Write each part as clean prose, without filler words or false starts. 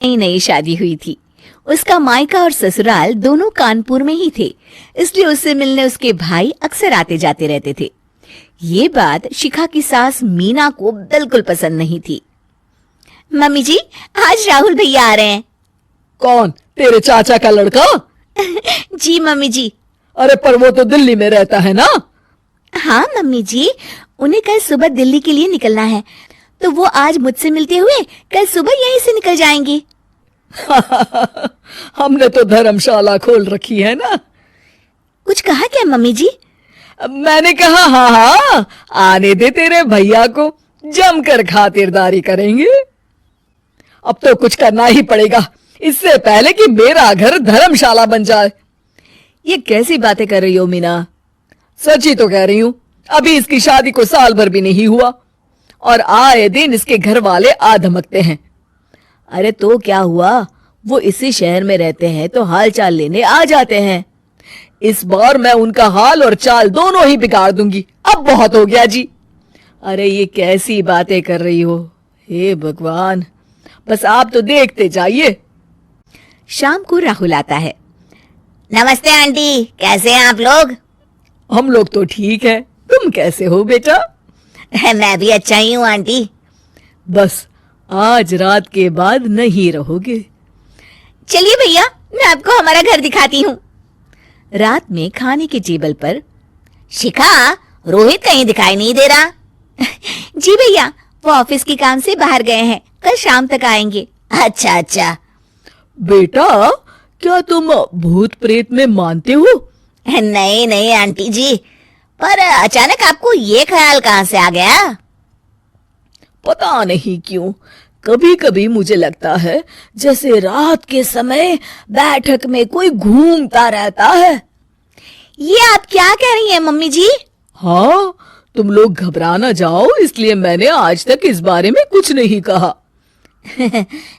नई नई शादी हुई थी। उसका मायका और ससुराल दोनों कानपुर में ही थे, इसलिए उससे मिलने उसके भाई अक्सर आते जाते रहते थे। ये बात शिखा की सास मीना को बिल्कुल पसंद नहीं थी। मम्मी जी, आज राहुल भैया आ रहे हैं। कौन, तेरे चाचा का लड़का? जी मम्मी जी। अरे पर वो तो दिल्ली में रहता है ना। हाँ मम्मी जी, उन्हें कल सुबह दिल्ली के लिए निकलना है, तो वो आज मुझसे मिलते हुए कल सुबह यहीं से निकल जाएंगे। हमने तो धर्मशाला खोल रखी है ना। कुछ कहा क्या मम्मी जी? मैंने कहा हाँ हाँ, आने दे तेरे भैया को, जमकर खातिरदारी करेंगे। अब तो कुछ करना ही पड़ेगा, इससे पहले कि मेरा घर धर्मशाला बन जाए। ये कैसी बातें कर रही हो मीना? सच ही तो कह रही हूं। अभी इसकी शादी को साल भर भी नहीं हुआ और आए दिन इसके घर वाले आ धमकते हैं। अरे तो क्या हुआ, वो इसी शहर में रहते हैं तो हाल चाल लेने आ जाते हैं। इस बार मैं उनका हाल और चाल दोनों ही बिगाड़ दूंगी। अब बहुत हो गया जी। अरे ये कैसी बातें कर रही हो, हे भगवान, बस आप तो देखते जाइए। शाम को राहुल आता है। नमस्ते आंटी, कैसे हैं आप लोग? हम लोग तो ठीक है, तुम कैसे हो बेटा? मैं भी अच्छा ही हूँ आंटी। बस आज रात के बाद नहीं रहोगे। चलिए भैया, मैं आपको हमारा घर दिखाती हूँ। रात में खाने के टेबल पर शिखा, रोहित कहीं दिखाई नहीं दे रहा। जी भैया, वो ऑफिस के काम से बाहर गए हैं, कल शाम तक आएंगे। अच्छा अच्छा। बेटा, क्या तुम भूत प्रेत में मानते हो? नहीं नहीं आंटी जी, पर अचानक आपको ये ख्याल कहाँ से आ गया? पता नहीं क्यों, कभी कभी मुझे लगता है जैसे रात के समय बैठक में कोई घूमता रहता है। ये आप क्या कह रही हैं मम्मी जी? हाँ, तुम लोग घबरा ना जाओ, इसलिए मैंने आज तक इस बारे में कुछ नहीं कहा।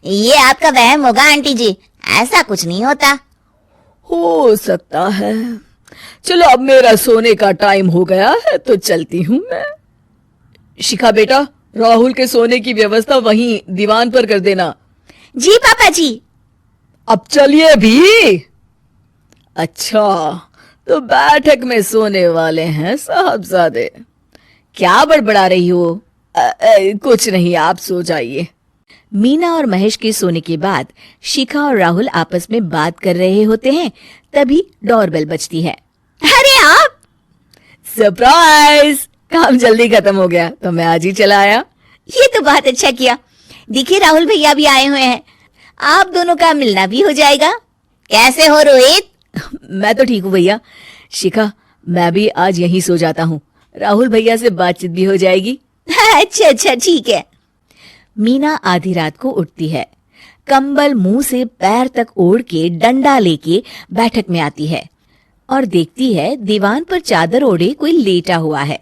ये आपका वहम होगा आंटी जी, ऐसा कुछ नहीं होता। हो सकता है। चलो अब मेरा सोने का टाइम हो गया है तो चलती हूँ मैं। शिखा बेटा, राहुल के सोने की व्यवस्था वहीं दीवान पर कर देना। जी पापा जी। अब चलिए भी। अच्छा, तो बैठक में सोने वाले हैं साहबजादे। क्या बड़बड़ा रही हो? कुछ नहीं, आप सो जाइए। मीना और महेश के सोने के बाद शिखा और राहुल आपस में बात कर रहे होते हैं, तभी डोरबेल बजती है। अरे आप! सरप्राइज! काम जल्दी खत्म हो गया तो मैं आज ही चला आया। ये तो बहुत अच्छा किया। देखिए राहुल भैया भी आए हुए हैं, आप दोनों का मिलना भी हो जाएगा। कैसे हो रोहित? मैं तो ठीक हूँ भैया। शिखा, मैं भी आज यहीं सो जाता हूँ, राहुल भैया से बातचीत भी हो जाएगी। अच्छा अच्छा, ठीक है। मीना आधी रात को उठती है, कंबल मुंह से पैर तक ओढ़ के डंडा लेके बैठक में आती है और देखती है दीवान पर चादर ओढ़े कोई लेटा हुआ है।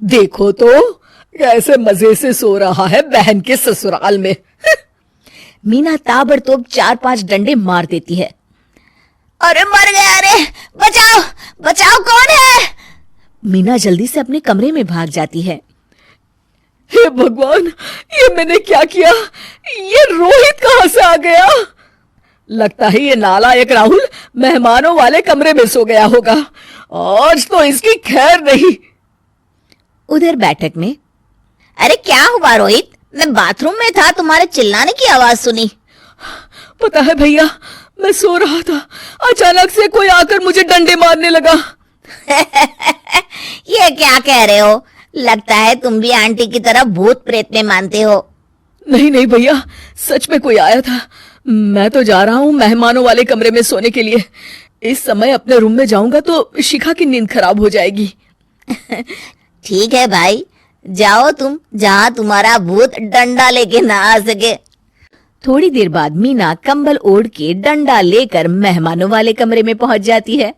देखो तो कैसे मजे से सो रहा है बहन के ससुराल में। मीना ताबड़तोड़ 4-5 डंडे मार देती है। अरे मर गया, अरे बचाओ बचाओ, कौन है? मीना जल्दी से अपने कमरे में भाग जाती है। हे भगवान, ये मैंने क्या किया? ये रोहित कहाँ से आ गया? लगता है ये नालायक राहुल मेहमानों वाले कमरे में सो गया होगा। आज तो इसकी खैर नहीं। उधर बैठक में, अरे क्या हुआ रोहित? मैं बाथरूम में था, तुम्हारे चिल्लाने की आवाज सुनी। पता है भैया, मैं सो रहा था, अचानक से कोई आकर मुझे डंडे मारने लगा। ये क्या कह रहे हो? लगता है तुम भी आंटी की तरह भूत प्रेत में मानते हो। नहीं नहीं भैया, सच में कोई आया था। मैं तो जा रहा हूँ मेहमानों वाले कमरे में सोने के लिए। इस समय अपने रूम में जाऊंगा तो शिखा की नींद खराब हो जाएगी। ठीक है भाई, जाओ तुम, जहाँ तुम्हारा भूत डंडा लेके ना आ सके। थोड़ी देर बाद मीना कंबल ओढ़ के डंडा लेकर मेहमानों वाले कमरे में पहुंच जाती है।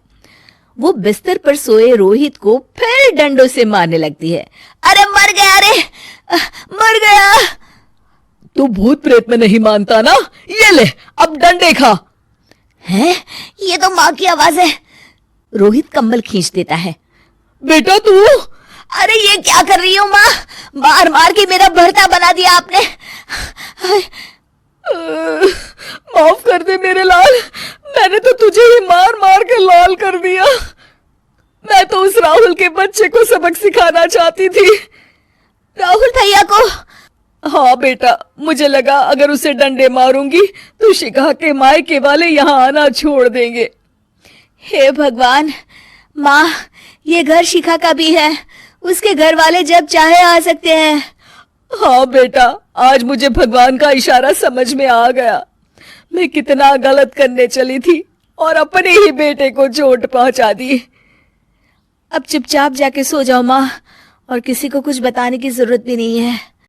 वो बिस्तर पर सोए रोहित को फिर डंडों से मारने लगती है। अरे मर गया, अरे मर गया। तू भूत प्रेत में नहीं मानता ना? ये ले, अब डंडे खा। हैं? ये तो माँ की आवाज है। रोहित कंबल खींच देता है। बेटा तू! अरे ये क्या कर रही हो माँ? मार मार के मेरा भरता बना दिया आपने। माफ कर दे मेरे लाल, मैंने तो तुझे ही मार मार के लाल कर दिया। मैं तो उस राहुल के बच्चे को सबक सिखाना चाहती थी। राहुल भैया को? हाँ बेटा, मुझे लगा अगर उसे डंडे मारूंगी तो शिखा के मायके वाले यहाँ आना छोड़ देंगे। हे भगवान, माँ, ये घर शिखा का भी है, उसके घर वाले जब चाहे आ सकते हैं। हाँ बेटा, आज मुझे भगवान का इशारा समझ में आ गया। मैं कितना गलत करने चली थी और अपने ही बेटे को चोट पहुंचा दी। अब चुपचाप जाके सो जाओ माँ, और किसी को कुछ बताने की जरूरत भी नहीं है।